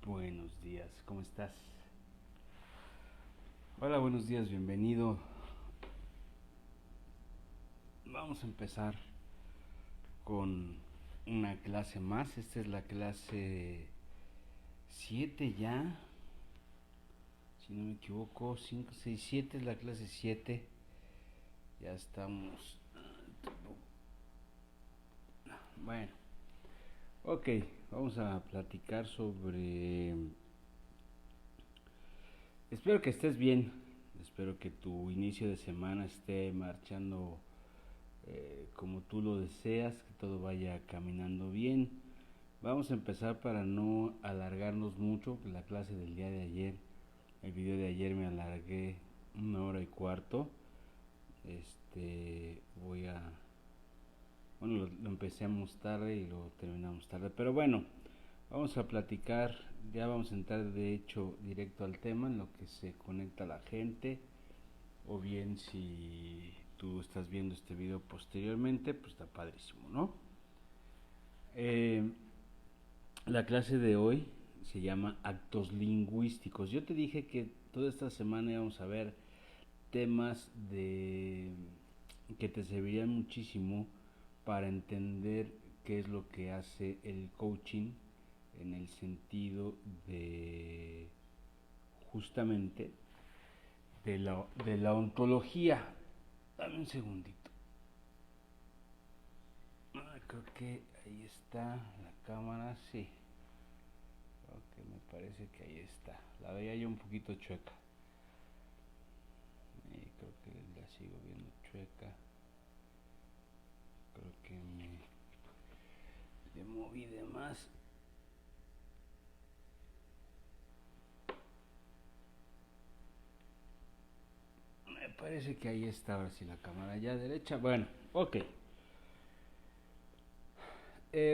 buenos días, ¿cómo estás? Hola, buenos días, bienvenido. Vamos a empezar con una clase más. Esta es la clase 7 ya, si no me equivoco, 5, 6, 7 es la clase 7. Ya estamos. Bueno, ok, vamos a platicar sobre. Espero que estés bien, espero que tu inicio de semana esté marchando como tú lo deseas, que todo vaya caminando bien. Vamos a empezar para no alargarnos mucho. La clase del día de ayer, el video de ayer me alargué 1 hora y cuarto. Voy a... Bueno, lo empezamos tarde y lo terminamos tarde. Pero bueno, vamos a platicar. Ya vamos a entrar de hecho directo al tema, en lo que se conecta la gente. O bien si tú estás viendo este video posteriormente, pues está padrísimo, ¿no? Eh, la clase de hoy se llama actos lingüísticos. Yo te dije que toda esta semana íbamos a ver temas que te servirían muchísimo para entender qué es lo que hace el coaching en el sentido de justamente de la ontología. Dame un segundito. Creo que ahí está la cámara, sí. Ok, me parece que ahí está. La veía yo un poquito chueca. Creo que la sigo viendo chueca. Creo que me moví de más. Me parece que ahí está, ahora sí la cámara ya derecha. Bueno, ok.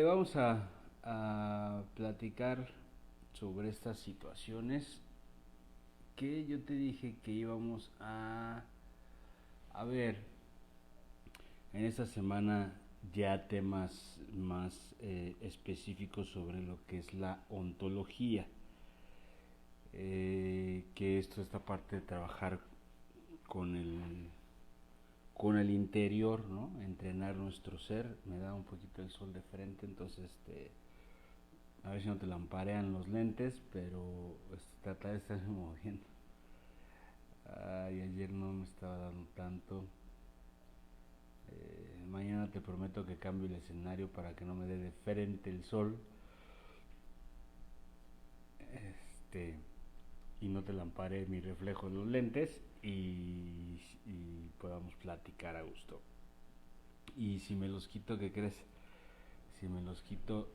Vamos a platicar sobre estas situaciones que yo te dije que íbamos a ver en esta semana, ya temas más específicos sobre lo que es la ontología, que esta parte de trabajar con el interior, ¿no? Entrenar nuestro ser. Me da un poquito el sol de frente, entonces a ver si no te lamparean los lentes, pero tratar de estarme moviendo. Ay, ayer no me estaba dando tanto. Mañana te prometo que cambio el escenario para que no me dé de frente el sol. Y no te lampare mi reflejo en los lentes y podamos platicar a gusto. Y si me los quito, ¿qué crees? Si me los quito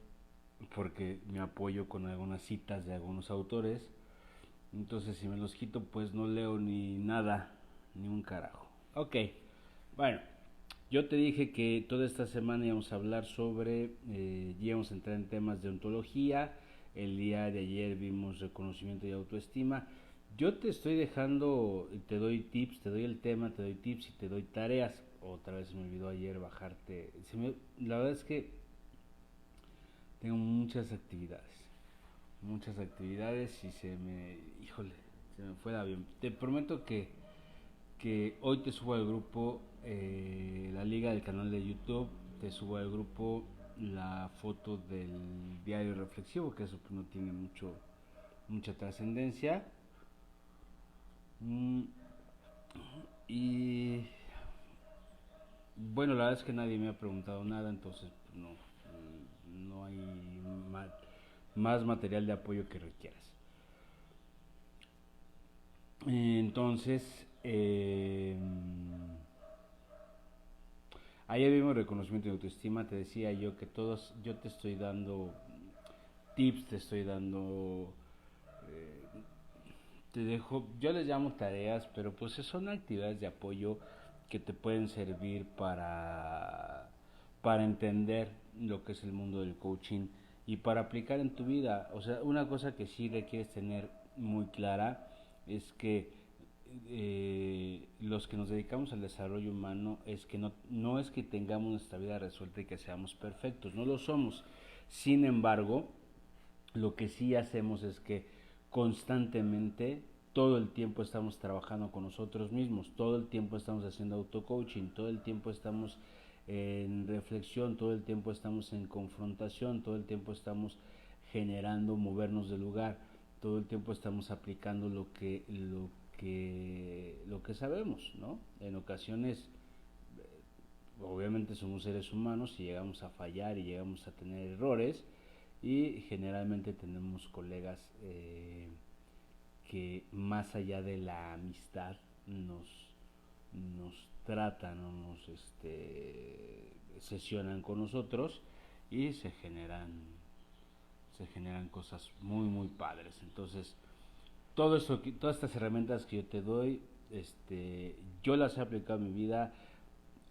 porque me apoyo con algunas citas de algunos autores, entonces si me los quito pues no leo ni nada, ni un carajo. Ok, bueno, yo te dije que toda esta semana íbamos a hablar sobre, íbamos a entrar en temas de ontología. El día de ayer vimos reconocimiento y autoestima. Yo te estoy dejando, te doy tips, te doy el tema, te doy tips y te doy tareas. Otra vez se me olvidó ayer bajarte. La verdad es que tengo muchas actividades y híjole, se me fue el avión. Te prometo que hoy te subo al grupo la liga del canal de YouTube, te subo al grupo la foto del diario reflexivo, que eso pues no tiene mucha trascendencia. Y bueno, la verdad es que nadie me ha preguntado nada, entonces pues, no hay más material de apoyo que requieras. Entonces, ayer vimos reconocimiento y autoestima. Te decía yo que yo te estoy dando tips, te estoy dando, te dejo, yo les llamo tareas, pero pues son actividades de apoyo que te pueden servir para entender lo que es el mundo del coaching y para aplicar en tu vida. O sea, una cosa que sí requieres tener muy clara es que los que nos dedicamos al desarrollo humano es que no es que tengamos nuestra vida resuelta y que seamos perfectos, no lo somos. Sin embargo, Lo que sí hacemos es que constantemente, todo el tiempo estamos trabajando con nosotros mismos, todo el tiempo estamos haciendo auto-coaching, todo el tiempo estamos en reflexión, todo el tiempo estamos en confrontación, todo el tiempo estamos generando movernos del lugar, todo el tiempo estamos aplicando lo que sabemos, ¿no? En ocasiones obviamente somos seres humanos y llegamos a fallar y llegamos a tener errores, y generalmente tenemos colegas que más allá de la amistad nos tratan o nos sesionan con nosotros, y se generan cosas muy muy padres. Entonces todo eso, todas estas herramientas que yo te doy, yo las he aplicado en mi vida,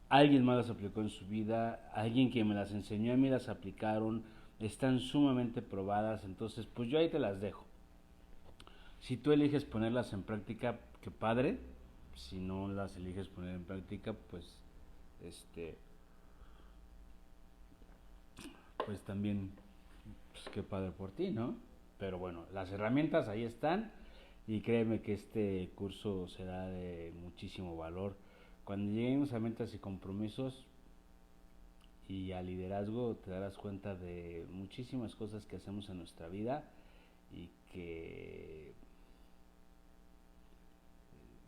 alguien más las aplicó en su vida, alguien que me las enseñó a mí las aplicaron, están sumamente probadas. Entonces pues yo ahí te las dejo. Si tú eliges ponerlas en práctica, qué padre. Si no las eliges poner en práctica, este, pues también, pues qué padre por ti, ¿no? Pero bueno, las herramientas ahí están, y créeme que este curso será de muchísimo valor. Cuando lleguemos a metas y compromisos y a liderazgo, te darás cuenta de muchísimas cosas que hacemos en nuestra vida, y que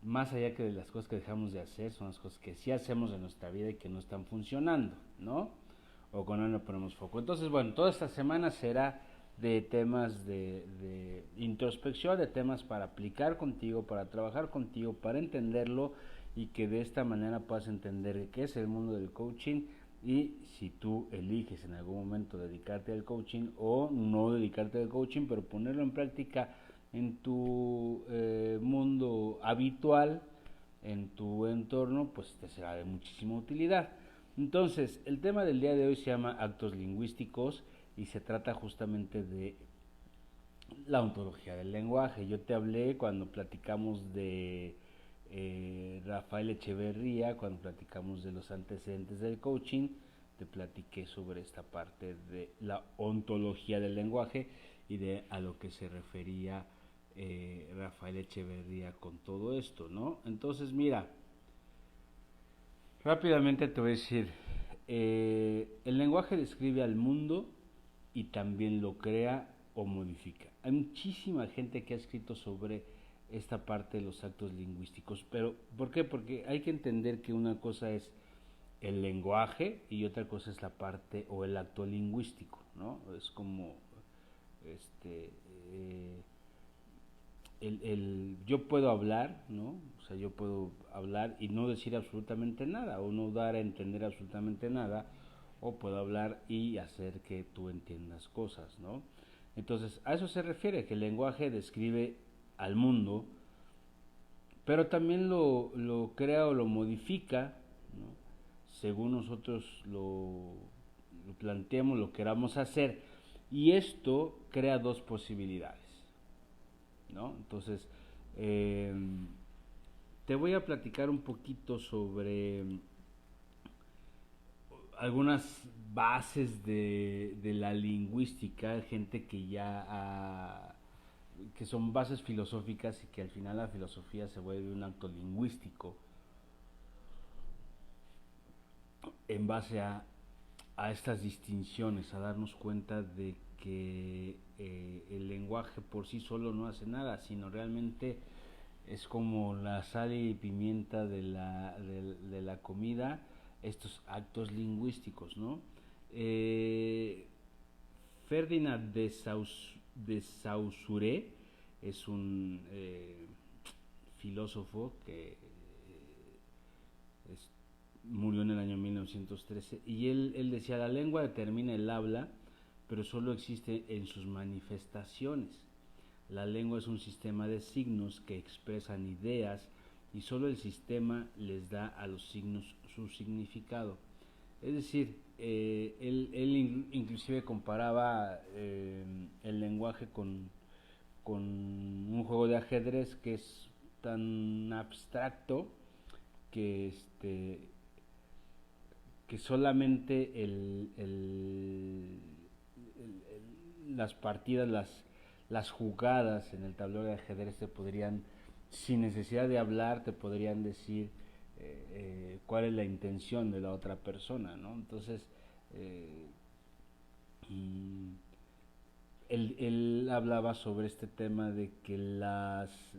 más allá que de las cosas que dejamos de hacer, son las cosas que sí hacemos en nuestra vida y que no están funcionando, ¿no? O con no le ponemos foco. Entonces, bueno, toda esta semana será de temas de introspección, de temas para aplicar contigo, para trabajar contigo, para entenderlo, y que de esta manera puedas entender qué es el mundo del coaching, y si tú eliges en algún momento dedicarte al coaching o no dedicarte al coaching, pero ponerlo en práctica en tu mundo habitual, en tu entorno, pues te será de muchísima utilidad. Entonces, el tema del día de hoy se llama actos lingüísticos, y se trata justamente de la ontología del lenguaje. Yo te hablé cuando platicamos de Rafael Echeverría, cuando platicamos de los antecedentes del coaching, te platiqué sobre esta parte de la ontología del lenguaje y de a lo que se refería Rafael Echeverría con todo esto, ¿no? Entonces, mira, rápidamente te voy a decir, el lenguaje describe al mundo y también lo crea o modifica. Hay muchísima gente que ha escrito sobre esta parte de los actos lingüísticos, pero ¿por qué? Porque hay que entender que una cosa es el lenguaje y otra cosa es la parte o el acto lingüístico, ¿no? Es como este yo puedo hablar, ¿no? O sea, yo puedo hablar y no decir absolutamente nada, o no dar a entender absolutamente nada, o puedo hablar y hacer que tú entiendas cosas, ¿no? Entonces, a eso se refiere, que el lenguaje describe al mundo, pero también lo crea o lo modifica, ¿no? Según nosotros lo planteemos, lo queramos hacer, y esto crea dos posibilidades, ¿no? Entonces, eh, te voy a platicar un poquito sobre algunas bases de la lingüística, gente que ya que son bases filosóficas, y que al final la filosofía se vuelve un acto lingüístico en base a estas distinciones, a darnos cuenta de que el lenguaje por sí solo no hace nada, sino realmente es como la sal y pimienta de la comida, estos actos lingüísticos, ¿no? Eh, Ferdinand de Saussure es un filósofo que es, murió en el año 1913, y él decía: la lengua determina el habla, pero solo existe en sus manifestaciones. La lengua es un sistema de signos que expresan ideas, y solo el sistema les da a los signos su significado. Es decir, él inclusive comparaba el lenguaje con un juego de ajedrez que es tan abstracto que que solamente las partidas, las jugadas en el tablero de ajedrez te podrían, sin necesidad de hablar, te podrían decir cuál es la intención de la otra persona, ¿no? Entonces, eh, él hablaba sobre este tema de que las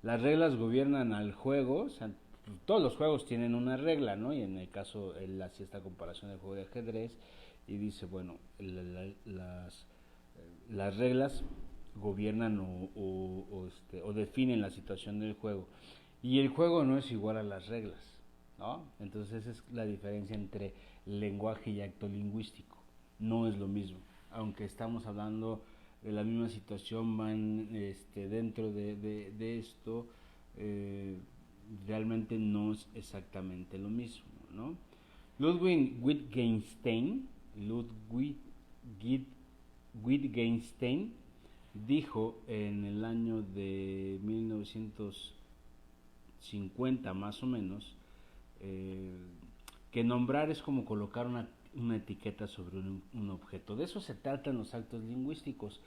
reglas gobiernan al juego, o sea, todos los juegos tienen una regla, ¿no? Y en el caso, él hacía esta comparación del juego de ajedrez y dice, bueno, las reglas gobiernan o definen la situación del juego. Y el juego no es igual a las reglas, ¿no? Entonces esa es la diferencia entre lenguaje y acto lingüístico. No es lo mismo. Aunque estamos hablando de la misma situación, van dentro de esto, eh, realmente no es exactamente lo mismo, ¿no? Ludwig Wittgenstein dijo en el año de 1950 más o menos, eh, que nombrar es como colocar una etiqueta sobre un objeto. De eso se tratan los actos lingüísticos,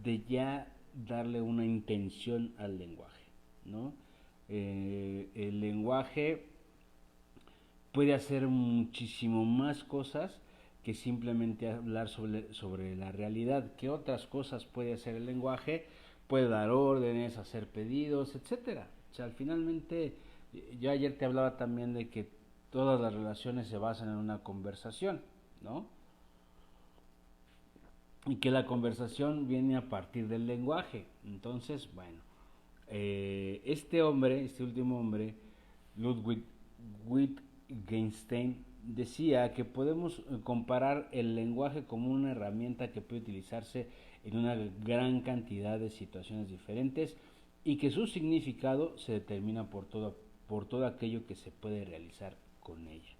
de ya darle una intención al lenguaje, ¿no? El lenguaje puede hacer muchísimo más cosas que simplemente hablar sobre la realidad. ¿Qué otras cosas puede hacer el lenguaje? Puede dar órdenes, hacer pedidos, etcétera. O sea, finalmente, yo ayer te hablaba también de que todas las relaciones se basan en una conversación, ¿no? Y que la conversación viene a partir del lenguaje. Entonces, bueno, este último hombre, Ludwig Wittgenstein, decía que podemos comparar el lenguaje como una herramienta que puede utilizarse en una gran cantidad de situaciones diferentes y que su significado se determina por todo aquello que se puede realizar con ella.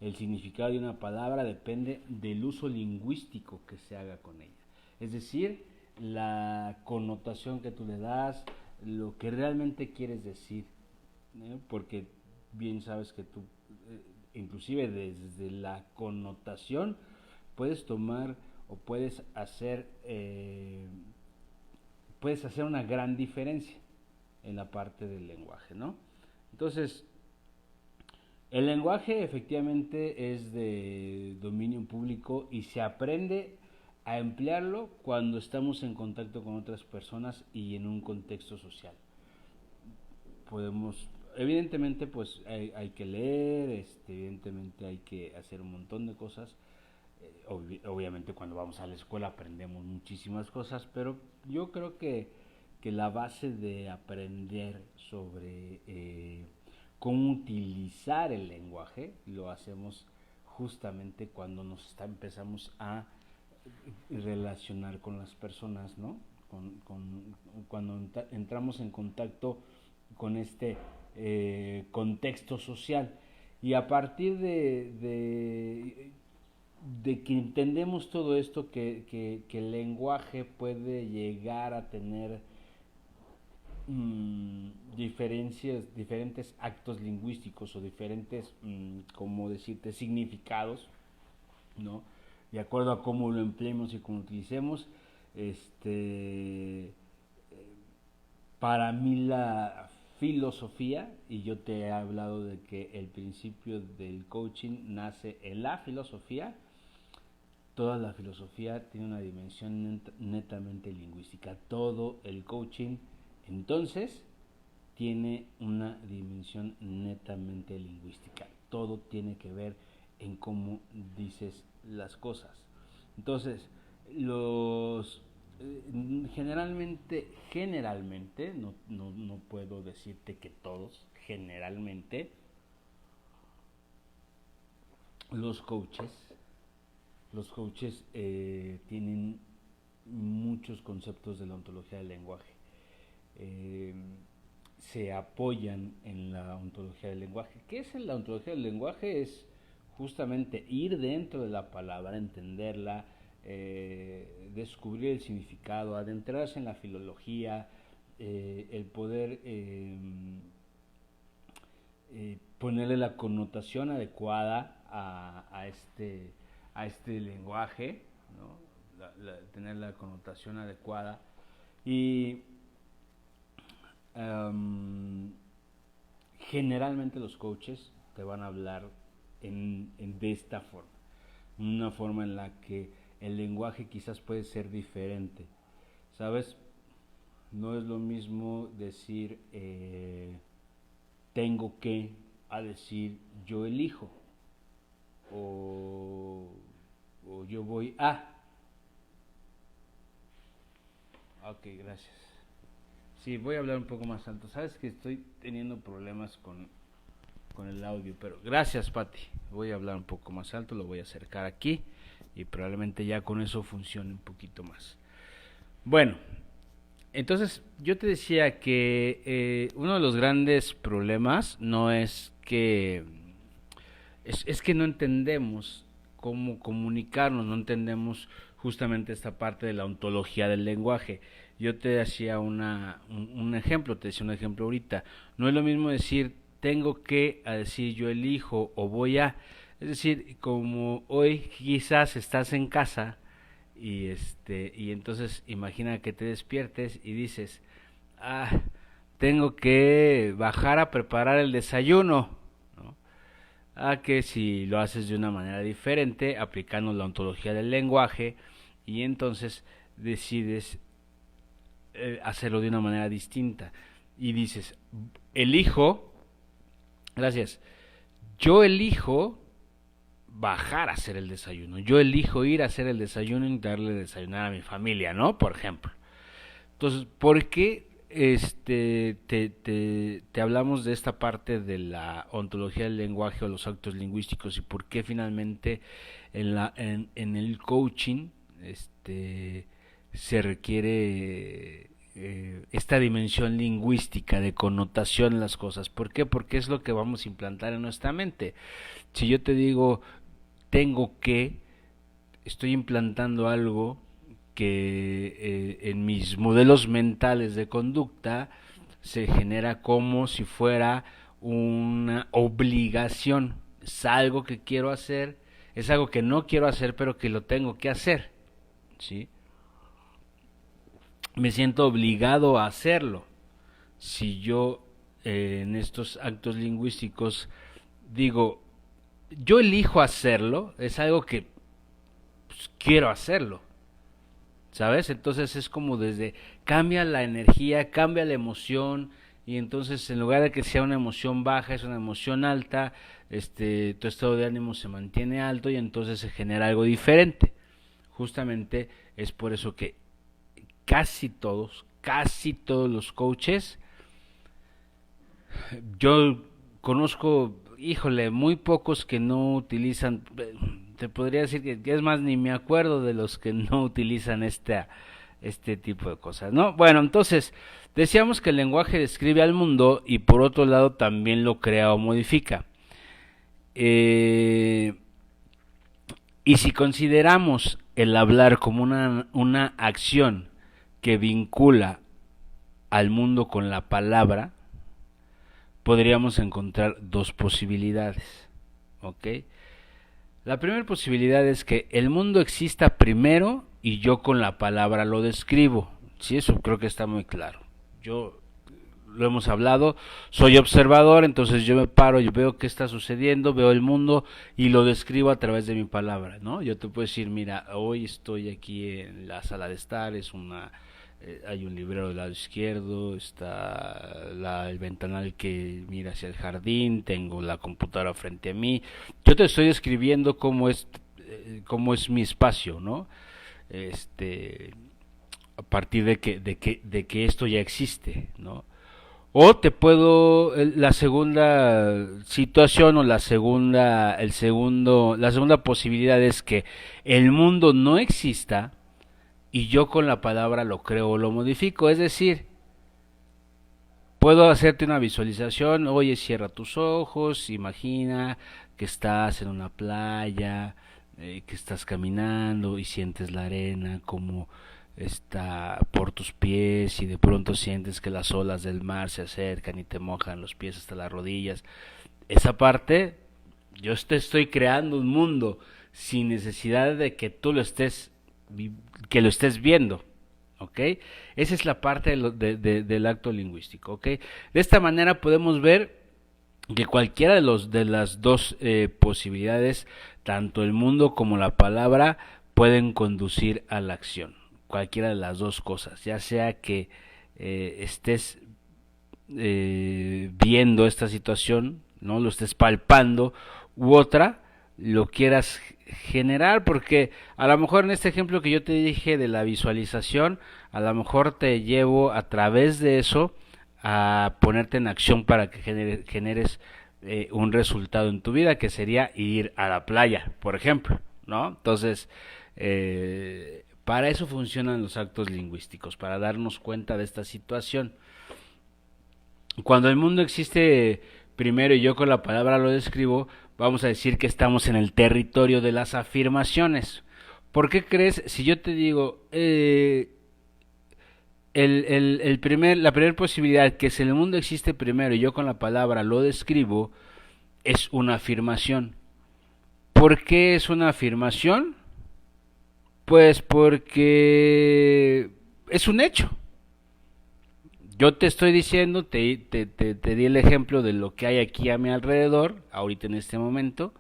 El significado de una palabra depende del uso lingüístico que se haga con ella. Es decir, la connotación que tú le das, lo que realmente quieres decir, porque bien sabes que tú, inclusive desde la connotación, puedes tomar o puedes hacer una gran diferencia en la parte del lenguaje, ¿no? Entonces, el lenguaje efectivamente es de dominio público y se aprende a emplearlo cuando estamos en contacto con otras personas y en un contexto social. Evidentemente pues hay que leer, evidentemente hay que hacer un montón de cosas. Obviamente cuando vamos a la escuela aprendemos muchísimas cosas, pero yo creo que la base de aprender sobre cómo utilizar el lenguaje lo hacemos justamente cuando empezamos a relacionar con las personas, ¿no? Cuando entramos en contacto con este contexto social. Y a partir de que entendemos todo esto, que el lenguaje puede llegar a tener diferentes actos lingüísticos o diferentes, como decirte, significados, ¿no? De acuerdo a cómo lo empleemos y cómo lo utilicemos. Para mí la filosofía, y yo te he hablado de que el principio del coaching nace en la filosofía, toda la filosofía tiene una dimensión netamente lingüística. Todo el coaching, entonces, tiene una dimensión netamente lingüística. Todo tiene que ver en cómo dices las cosas. Entonces, generalmente, no puedo decirte que todos, generalmente, los coaches, tienen muchos conceptos de la ontología del lenguaje. Eh, Se apoyan en la ontología del lenguaje. ¿Qué es la ontología del lenguaje? Es justamente ir dentro de la palabra, entenderla, descubrir el significado, adentrarse en la filología, el poder ponerle la connotación adecuada a este lenguaje, ¿no? tener la connotación adecuada. Y generalmente los coaches te van a hablar de esta forma, una forma en la que el lenguaje quizás puede ser diferente, ¿sabes? No es lo mismo decir tengo que a decir yo elijo o yo voy a. Ok, gracias. Sí, voy a hablar un poco más alto. Sabes que estoy teniendo problemas con el audio, pero gracias, Pati. Voy a hablar un poco más alto, lo voy a acercar aquí y probablemente ya con eso funcione un poquito más. Bueno, entonces yo te decía que uno de los grandes problemas no es que es que no entendemos cómo comunicarnos, no entendemos justamente esta parte de la ontología del lenguaje. Yo te hacía un ejemplo, te decía un ejemplo ahorita. No es lo mismo decir tengo que a decir yo elijo o voy a. Es decir, como hoy quizás estás en casa y entonces imagina que te despiertes y dices, tengo que bajar a preparar el desayuno, ¿no? A que si lo haces de una manera diferente, aplicando la ontología del lenguaje, y entonces decides hacerlo de una manera distinta. Y dices, elijo, gracias, yo elijo bajar a hacer el desayuno, yo elijo ir a hacer el desayuno y darle desayunar a mi familia, ¿no? Por ejemplo. Entonces, ¿por qué te hablamos de esta parte de la ontología del lenguaje o los actos lingüísticos y por qué finalmente en el coaching se requiere esta dimensión lingüística de connotación en las cosas? ¿Por qué? Porque es lo que vamos a implantar en nuestra mente. Si yo te digo tengo que, estoy implantando algo que en mis modelos mentales de conducta se genera como si fuera una obligación. Es algo que quiero hacer, es algo que no quiero hacer, pero que lo tengo que hacer, ¿sí? Me siento obligado a hacerlo. Si yo en estos actos lingüísticos digo, yo elijo hacerlo, es algo que pues, quiero hacerlo, ¿sabes? Entonces es como desde, cambia la energía, cambia la emoción, y entonces en lugar de que sea una emoción baja, es una emoción alta, tu estado de ánimo se mantiene alto y entonces se genera algo diferente. Justamente es por eso que casi todos los coaches, yo conozco, híjole, muy pocos que no utilizan, te podría decir que es más, ni me acuerdo de los que no utilizan este tipo de cosas, ¿no? Bueno, entonces, decíamos que el lenguaje describe al mundo y por otro lado también lo crea o modifica. Y si consideramos el hablar como una acción que vincula al mundo con la palabra, podríamos encontrar dos posibilidades, ¿ok? La primera posibilidad es que el mundo exista primero y yo con la palabra lo describo. Sí, eso creo que está muy claro. Yo lo hemos hablado, soy observador, entonces yo me paro, yo veo qué está sucediendo, veo el mundo y lo describo a través de mi palabra, ¿no? Yo te puedo decir, mira, hoy estoy aquí en la sala de estar, hay un librero del lado izquierdo, está el ventanal que mira hacia el jardín, tengo la computadora frente a mí. Yo te estoy describiendo cómo es mi espacio, ¿no? A partir de que esto ya existe, ¿no? O la segunda situación o la segunda posibilidad es que el mundo no exista y yo con la palabra lo creo o lo modifico. Es decir, puedo hacerte una visualización, oye, cierra tus ojos, imagina que estás en una playa, que estás caminando y sientes la arena como está por tus pies y de pronto sientes que las olas del mar se acercan y te mojan los pies hasta las rodillas. Esa parte, yo te estoy creando un mundo sin necesidad de que tú lo estés que lo estés viendo. ¿Ok? Esa es la parte del acto lingüístico. ¿Ok? De esta manera podemos ver que cualquiera de las dos posibilidades, tanto el mundo como la palabra, pueden conducir a la acción. Cualquiera de las dos cosas, ya sea que estés viendo esta situación, no lo estés palpando, u otra lo quieras generar, porque a lo mejor en este ejemplo que yo te dije de la visualización, a lo mejor te llevo a través de eso a ponerte en acción para que generes un resultado en tu vida, que sería ir a la playa, por ejemplo, ¿no? Entonces, para eso funcionan los actos lingüísticos, para darnos cuenta de esta situación. Cuando el mundo existe primero y yo con la palabra lo describo, vamos a decir que estamos en el territorio de las afirmaciones. ¿Por qué crees? Si yo te digo, la primera posibilidad, que si el mundo existe primero y yo con la palabra lo describo, es una afirmación. ¿Por qué es una afirmación? Pues porque es un hecho. Yo te estoy diciendo, te di el ejemplo de lo que hay aquí a mi alrededor, ahorita en este momento,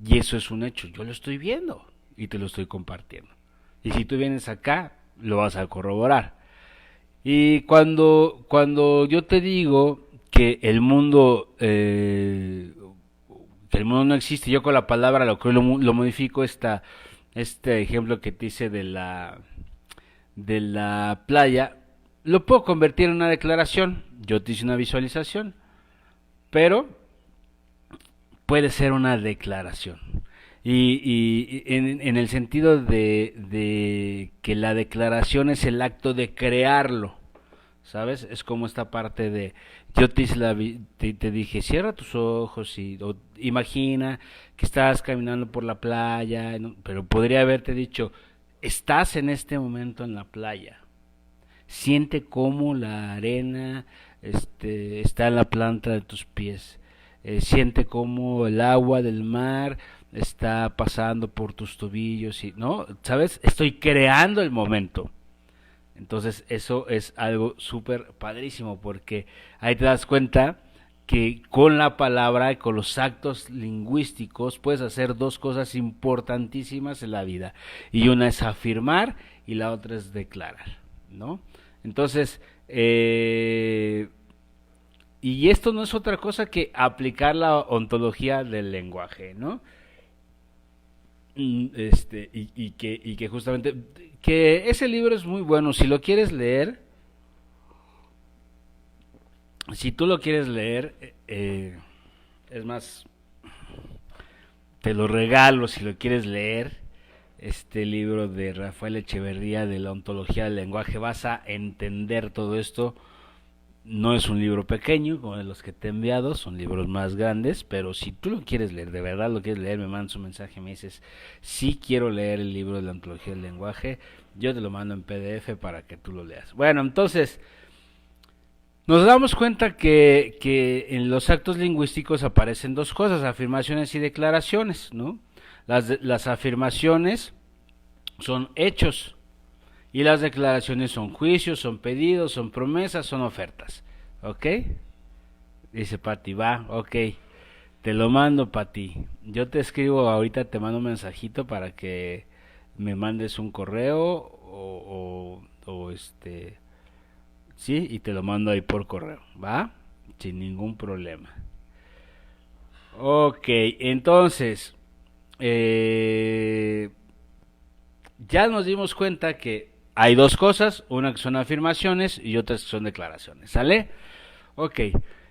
y eso es un hecho. Yo lo estoy viendo y te lo estoy compartiendo. Y si tú vienes acá, lo vas a corroborar. Y cuando yo te digo que el mundo no existe, yo con la palabra lo modifico, este ejemplo que te hice de la playa, lo puedo convertir en una declaración. Yo te hice una visualización, pero puede ser una declaración. Y en el sentido de que la declaración es el acto de crearlo, ¿sabes? Es como esta parte de, yo te dije, cierra tus ojos o imagina que estás caminando por la playa, ¿no? Pero podría haberte dicho, estás en este momento en la playa. Siente cómo la arena está en la planta de tus pies. Siente cómo el agua del mar está pasando por tus tobillos, ¿no? ¿Sabes? Estoy creando el momento. Entonces eso es algo súper padrísimo, porque ahí te das cuenta que con la palabra y con los actos lingüísticos puedes hacer dos cosas importantísimas en la vida. Y una es afirmar y la otra es declarar, ¿no? Entonces, y esto no es otra cosa que aplicar la ontología del lenguaje, ¿no? Y que justamente, que ese libro es muy bueno, si lo quieres leer, si tú lo quieres leer, es más, te lo regalo si lo quieres leer, este libro de Rafael Echeverría de la ontología del lenguaje, vas a entender todo esto. No es un libro pequeño como de los que te he enviado, son libros más grandes, pero si tú lo quieres leer, de verdad lo quieres leer, me mandas un mensaje, me dices, sí quiero leer el libro de la ontología del lenguaje, yo te lo mando en PDF para que tú lo leas. Bueno, entonces, nos damos cuenta que en los actos lingüísticos aparecen dos cosas, afirmaciones y declaraciones, ¿no? Las afirmaciones son hechos, y las declaraciones son juicios, son pedidos, son promesas, son ofertas. ¿Ok? Dice Pati, va, ok. Te lo mando, Pati. Yo te escribo ahorita, te mando un mensajito para que me mandes un correo sí, y te lo mando ahí por correo, ¿va? Sin ningún problema. Ok, entonces, ya nos dimos cuenta que hay dos cosas, una que son afirmaciones y otras que son declaraciones, ¿sale? Ok,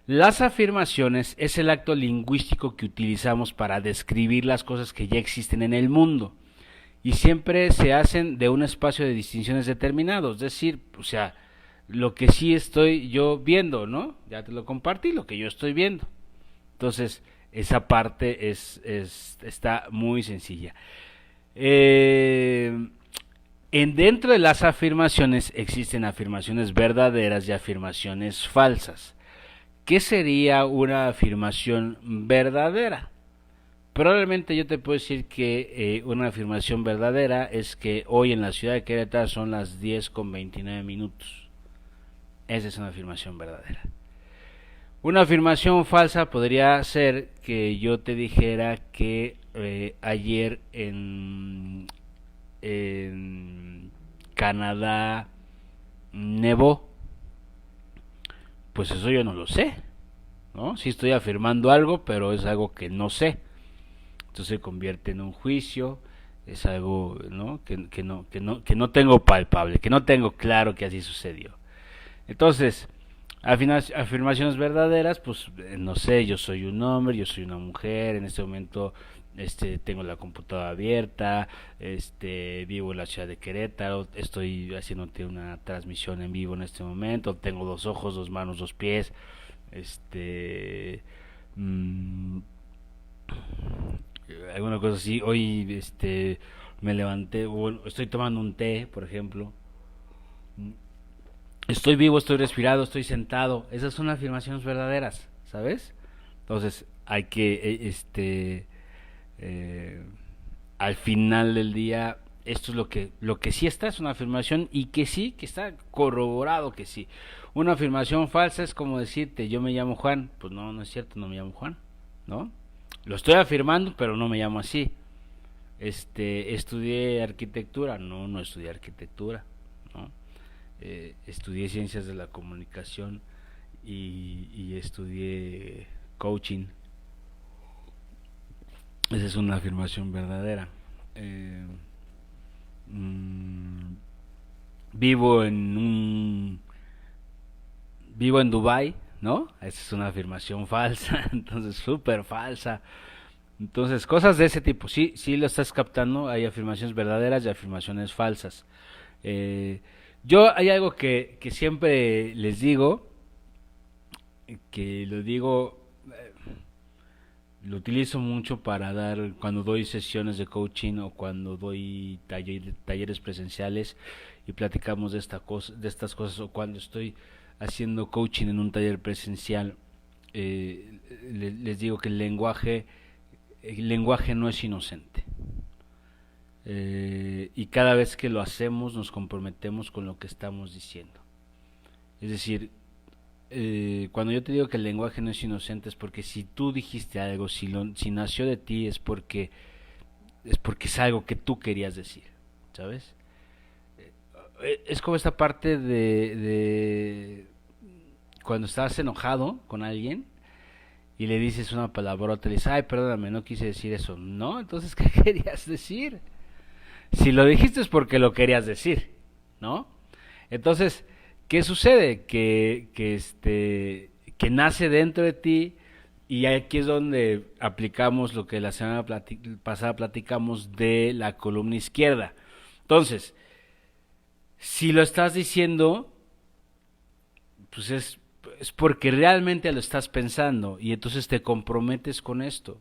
las afirmaciones es el acto lingüístico que utilizamos para describir las cosas que ya existen en el mundo y siempre se hacen de un espacio de distinciones determinado, es decir, o sea, lo que sí estoy yo viendo, ¿no? Ya te lo compartí, lo que yo estoy viendo. Entonces, esa parte está muy sencilla. Dentro de las afirmaciones existen afirmaciones verdaderas y afirmaciones falsas. ¿Qué sería una afirmación verdadera? Probablemente yo te puedo decir que una afirmación verdadera es que hoy en la ciudad de Querétaro son las 10:29. Esa es una afirmación verdadera. Una afirmación falsa podría ser que yo te dijera que ayer en Canadá nevó. Pues eso yo no lo sé, ¿no? Sí estoy afirmando algo, pero es algo que no sé. Entonces se convierte en un juicio, es algo, ¿no? Que no tengo palpable, que no tengo claro que así sucedió. Entonces, afirmaciones verdaderas, pues no sé, yo soy un hombre, yo soy una mujer, en este momento tengo la computadora abierta, vivo en la ciudad de Querétaro, estoy haciéndote una transmisión en vivo en este momento, tengo 2 ojos, 2 manos, 2 pies, mmm, alguna cosa así. Hoy me levanté, bueno, estoy tomando un té, por ejemplo. Estoy vivo, estoy respirado, estoy sentado. Esas son afirmaciones verdaderas, ¿sabes? Entonces, hay que eh, al final del día, esto es lo que sí está, es una afirmación, y que sí, que está corroborado que sí. Una afirmación falsa es como decirte, yo me llamo Juan. Pues no, no es cierto, no me llamo Juan, ¿no? Lo estoy afirmando, pero no me llamo así. Estudié arquitectura. No, no estudié arquitectura, ¿no? Estudié ciencias de la comunicación y estudié coaching. Esa es una afirmación verdadera. Eh, mm, vivo en un vivo en Dubai, ¿no? Esa es una afirmación falsa, entonces súper falsa. Entonces, cosas de ese tipo, sí, sí lo estás captando. Hay afirmaciones verdaderas y afirmaciones falsas. Eh, yo hay algo que siempre les digo, que lo digo, lo utilizo mucho para dar, cuando doy sesiones de coaching o cuando doy talleres presenciales y platicamos de estas cosas, o cuando estoy haciendo coaching en un taller presencial, les digo que el lenguaje no es inocente. Y cada vez que lo hacemos nos comprometemos con lo que estamos diciendo. Es decir, cuando yo te digo que el lenguaje no es inocente, es porque si tú dijiste algo, si nació de ti, es porque es algo que tú querías decir, ¿sabes? Es como esta parte de cuando estás enojado con alguien y le dices una palabrota, le dices, ay, perdóname, no quise decir eso. No, entonces, ¿qué querías decir? Si lo dijiste es porque lo querías decir, ¿no? Entonces, ¿qué sucede? Que nace dentro de ti, y aquí es donde aplicamos lo que la semana pasada platicamos de la columna izquierda. Entonces, si lo estás diciendo, pues es porque realmente lo estás pensando, y entonces te comprometes con esto.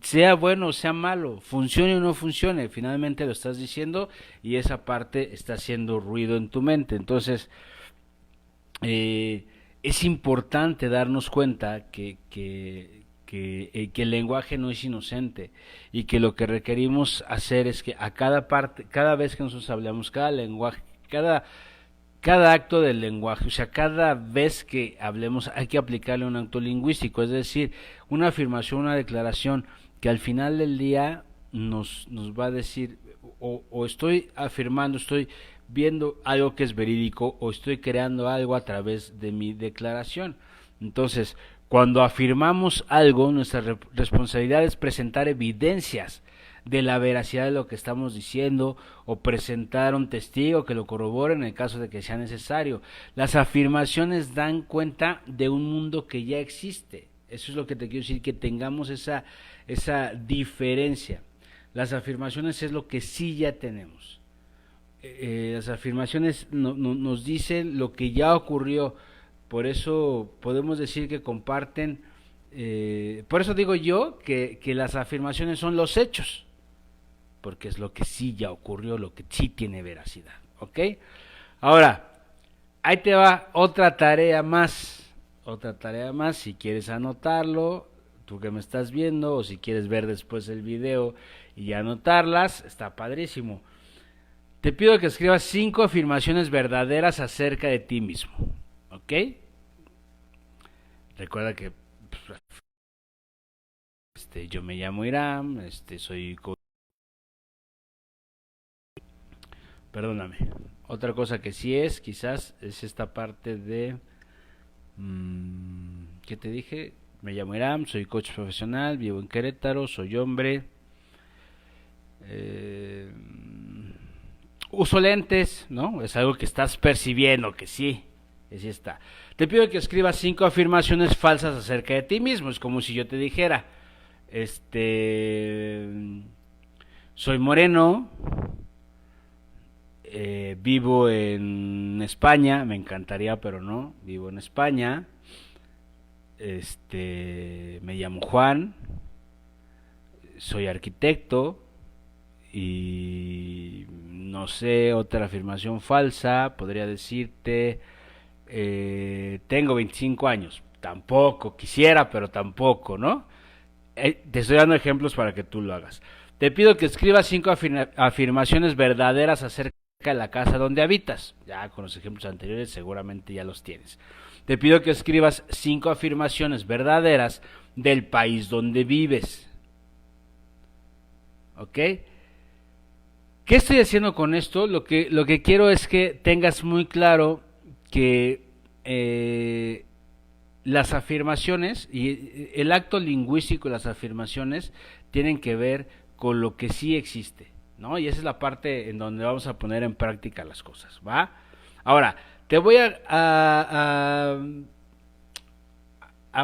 Sea bueno o sea malo, funcione o no funcione, finalmente lo estás diciendo y esa parte está haciendo ruido en tu mente. Entonces, es importante darnos cuenta que el lenguaje no es inocente, y que lo que requerimos hacer es que a cada vez que nosotros hablamos, cada lenguaje, cada acto del lenguaje, o sea, cada vez que hablemos hay que aplicarle un acto lingüístico, es decir, una afirmación, una declaración que al final del día nos va a decir, o estoy afirmando, estoy viendo algo que es verídico, o estoy creando algo a través de mi declaración. Entonces, cuando afirmamos algo, nuestra responsabilidad es presentar evidencias de la veracidad de lo que estamos diciendo, o presentar un testigo que lo corrobore en el caso de que sea necesario. Las afirmaciones dan cuenta de un mundo que ya existe. Eso es lo que te quiero decir, que tengamos esa diferencia. Las afirmaciones es lo que sí ya tenemos. Las afirmaciones nos dicen lo que ya ocurrió. Por eso podemos decir que comparten. Por eso digo yo que las afirmaciones son los hechos, porque es lo que sí ya ocurrió, lo que sí tiene veracidad, ¿ok? Ahora, ahí te va otra tarea más, si quieres anotarlo, tú que me estás viendo, o si quieres ver después el video y anotarlas, está padrísimo. Te pido que escribas 5 afirmaciones verdaderas acerca de ti mismo, ¿ok? Recuerda que yo me llamo Iram, soy perdóname. Otra cosa que sí es, quizás, es esta parte de ¿qué te dije? Me llamo Iram, soy coach profesional, vivo en Querétaro, soy hombre. Uso lentes, ¿no? Es algo que estás percibiendo, que sí, así está. Te pido que escribas 5 afirmaciones falsas acerca de ti mismo. Es como si yo te dijera, soy moreno, vivo en España, me encantaría, pero no, vivo en España. Me llamo Juan, soy arquitecto. Y no sé, otra afirmación falsa, podría decirte, tengo 25 años. Tampoco, quisiera, pero tampoco, ¿no? Te estoy dando ejemplos para que tú lo hagas. Te pido que escribas 5 afirmaciones verdaderas acerca de la casa donde habitas. Ya con los ejemplos anteriores seguramente ya los tienes. Te pido que escribas 5 afirmaciones verdaderas del país donde vives. ¿Ok? ¿Qué estoy haciendo con esto? Lo que quiero es que tengas muy claro que las afirmaciones y el acto lingüístico y las afirmaciones tienen que ver con lo que sí existe, ¿no? Y esa es la parte en donde vamos a poner en práctica las cosas, ¿va? Ahora, te voy a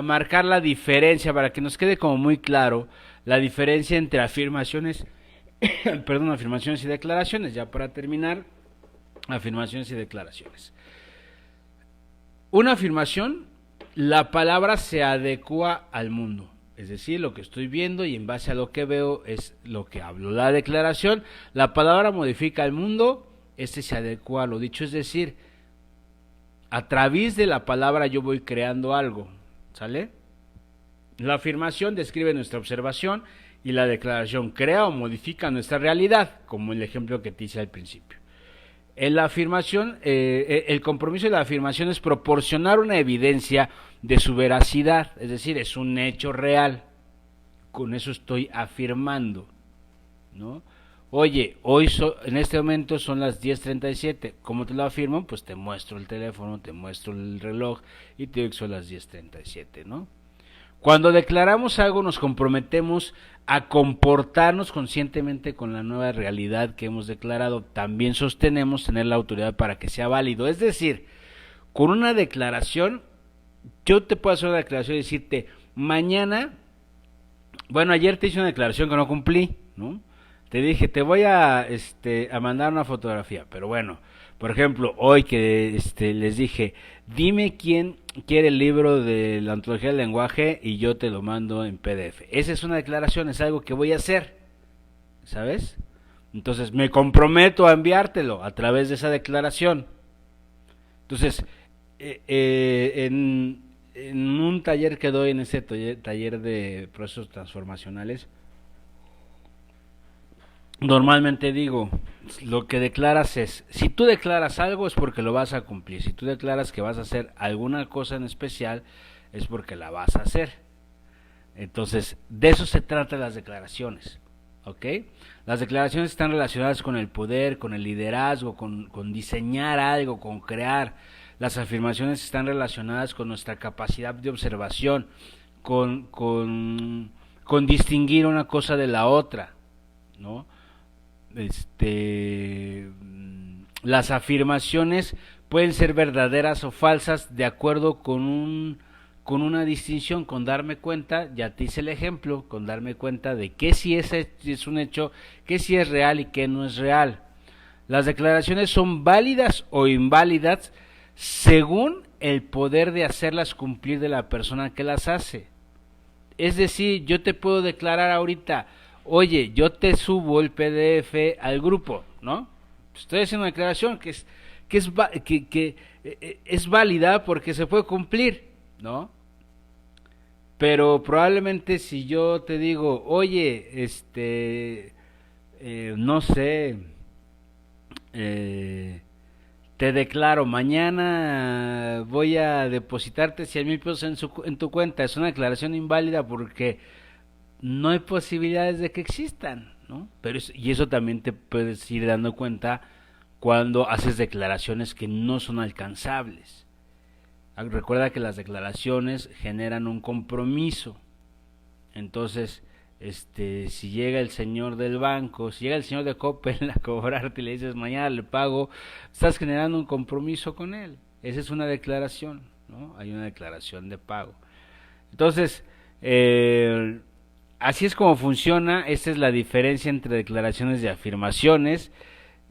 marcar la diferencia para que nos quede como muy claro la diferencia entre afirmaciones perdón, afirmaciones y declaraciones. Ya para terminar, afirmaciones y declaraciones. Una afirmación, la palabra se adecua al mundo. Es decir, lo que estoy viendo y en base a lo que veo es lo que hablo. La declaración, la palabra modifica el mundo, se adecua a lo dicho. Es decir, a través de la palabra yo voy creando algo. ¿Sale? La afirmación describe nuestra observación y la declaración crea o modifica nuestra realidad, como el ejemplo que te hice al principio. En la afirmación, el compromiso de la afirmación es proporcionar una evidencia de su veracidad, es decir, es un hecho real. Con eso estoy afirmando, ¿no? Oye, en este momento son las 10:37. ¿Cómo te lo afirmo? Pues te muestro el teléfono, te muestro el reloj y te digo que son las 10:37, ¿no? Cuando declaramos algo nos comprometemos a comportarnos conscientemente con la nueva realidad que hemos declarado. También sostenemos tener la autoridad para que sea válido. Es decir, con una declaración, yo te puedo hacer una declaración y decirte, mañana, bueno, ayer te hice una declaración que no cumplí, ¿no? Te dije, te voy a mandar una fotografía, pero bueno, por ejemplo, hoy que les dije, dime quién quiere el libro de la antología del lenguaje y yo te lo mando en PDF. Esa es una declaración, es algo que voy a hacer, ¿sabes? Entonces me comprometo a enviártelo a través de esa declaración. Entonces, en un taller que doy, en ese taller de procesos transformacionales, normalmente digo, lo que declaras es, si tú declaras algo es porque lo vas a cumplir, si tú declaras que vas a hacer alguna cosa en especial es porque la vas a hacer. Entonces, de eso se tratan las declaraciones, ¿ok? Las declaraciones están relacionadas con el poder, con el liderazgo, con diseñar algo, con crear. Las afirmaciones están relacionadas con nuestra capacidad de observación, con distinguir una cosa de la otra, ¿no? Las afirmaciones pueden ser verdaderas o falsas de acuerdo con una distinción, con darme cuenta, ya te hice el ejemplo, con darme cuenta de qué sí es un hecho, qué sí es real y qué no es real. Las declaraciones son válidas o inválidas según el poder de hacerlas cumplir de la persona que las hace. Es decir, yo te puedo declarar ahorita, oye, yo te subo el PDF al grupo, ¿no? Estoy haciendo una declaración que es válida porque se puede cumplir, ¿no? Pero probablemente si yo te digo, oye, no sé, eh, te declaro, mañana voy a depositarte 100,000 pesos en tu cuenta. Es una declaración inválida porque no hay posibilidades de que existan, ¿no? Y eso también te puedes ir dando cuenta cuando haces declaraciones que no son alcanzables. Recuerda que las declaraciones generan un compromiso. Entonces, si llega el señor del banco, si llega el señor de Coppel a cobrarte y le dices mañana le pago, estás generando un compromiso con él. Esa es una declaración, ¿no? Hay una declaración de pago. Entonces, así es como funciona. Esta es la diferencia entre declaraciones y afirmaciones.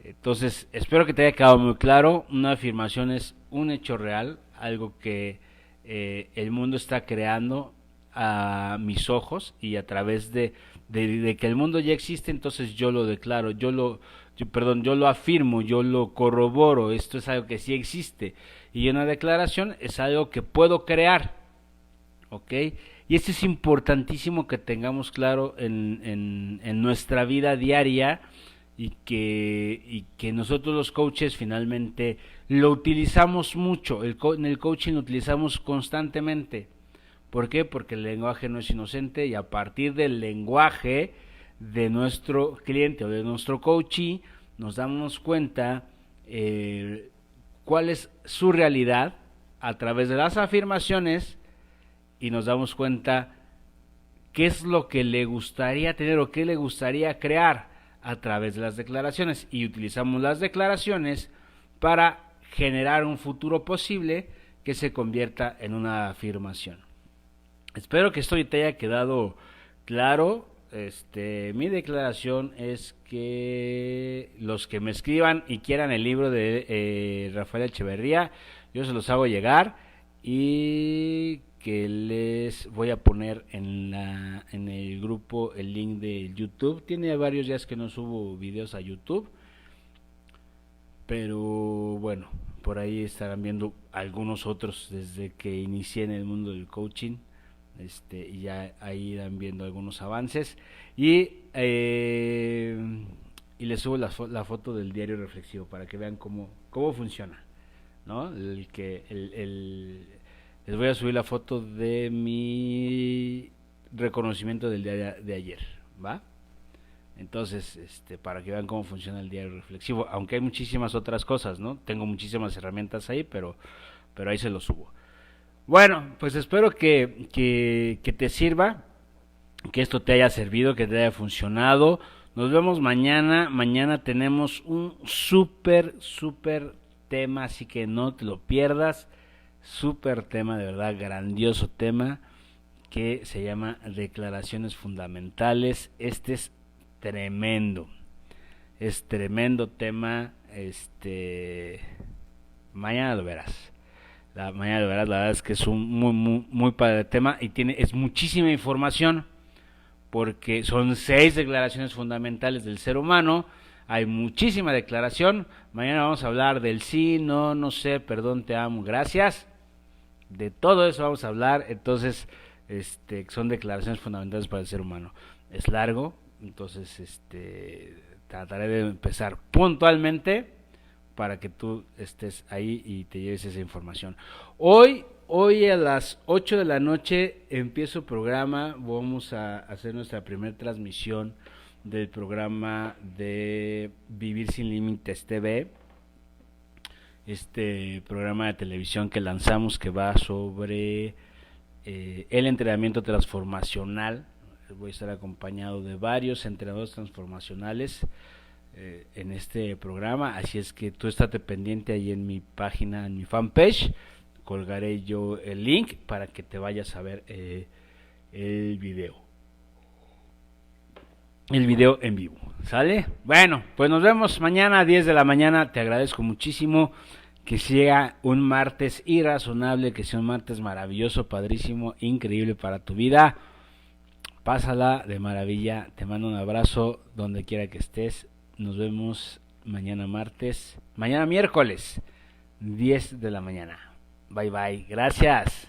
Entonces, espero que te haya quedado muy claro. Una afirmación es un hecho real, algo que el mundo está creando a mis ojos y a través de que el mundo ya existe, entonces yo lo declaro, yo lo afirmo, yo lo corroboro. Esto es algo que sí existe. Y una declaración es algo que puedo crear, ¿ok? Y esto es importantísimo que tengamos claro en nuestra vida diaria y que nosotros los coaches finalmente lo utilizamos mucho. En el coaching lo utilizamos constantemente. ¿Por qué? Porque el lenguaje no es inocente y a partir del lenguaje de nuestro cliente o de nuestro coachee nos damos cuenta cuál es su realidad a través de las afirmaciones y nos damos cuenta qué es lo que le gustaría tener o qué le gustaría crear a través de las declaraciones, y utilizamos las declaraciones para generar un futuro posible que se convierta en una afirmación. Espero que esto te haya quedado claro. Mi declaración es que los que me escriban y quieran el libro de Rafael Echeverría, yo se los hago llegar y que les voy a poner en el grupo el link de YouTube. Tiene varios días que no subo videos a YouTube, pero bueno, por ahí estarán viendo algunos otros desde que inicié en el mundo del coaching. Y ya ahí irán viendo algunos avances y les subo la foto del diario reflexivo para que vean cómo funciona, ¿no? Les voy a subir la foto de mi reconocimiento del día de ayer, ¿va? Entonces, para que vean cómo funciona el diario reflexivo, aunque hay muchísimas otras cosas, ¿no? Tengo muchísimas herramientas ahí, pero ahí se los subo. Bueno, pues espero que te sirva, que esto te haya servido, que te haya funcionado. Nos vemos mañana. Mañana tenemos un súper tema, así que no te lo pierdas. Súper tema, de verdad, grandioso tema, que se llama Declaraciones Fundamentales. Este es tremendo. Es tremendo tema. Mañana lo verás. Mañana de verdad, la verdad es que es un muy padre tema y es muchísima información porque son 6 declaraciones fundamentales del ser humano. Hay muchísima declaración. Mañana vamos a hablar del sí, no, no sé, perdón, te amo, gracias. De todo eso vamos a hablar. Entonces, son declaraciones fundamentales para el ser humano. Es largo, entonces trataré de empezar puntualmente para que tú estés ahí y te lleves esa información. Hoy a las 8 de la noche empiezo el programa. Vamos a hacer nuestra primera transmisión del programa de Vivir Sin Límites TV. Este programa de televisión que lanzamos, que va sobre el entrenamiento transformacional. Voy a estar acompañado de varios entrenadores transformacionales en este programa, así es que tú estate pendiente ahí en mi página, en mi fanpage, colgaré yo el link para que te vayas a ver el video en vivo, ¿sale? Bueno, pues nos vemos mañana a 10 de la mañana, te agradezco muchísimo, que sea un martes irrazonable, que sea un martes maravilloso, padrísimo, increíble para tu vida, pásala de maravilla, te mando un abrazo donde quiera que estés. Nos vemos mañana miércoles, 10 de la mañana. Bye bye, gracias.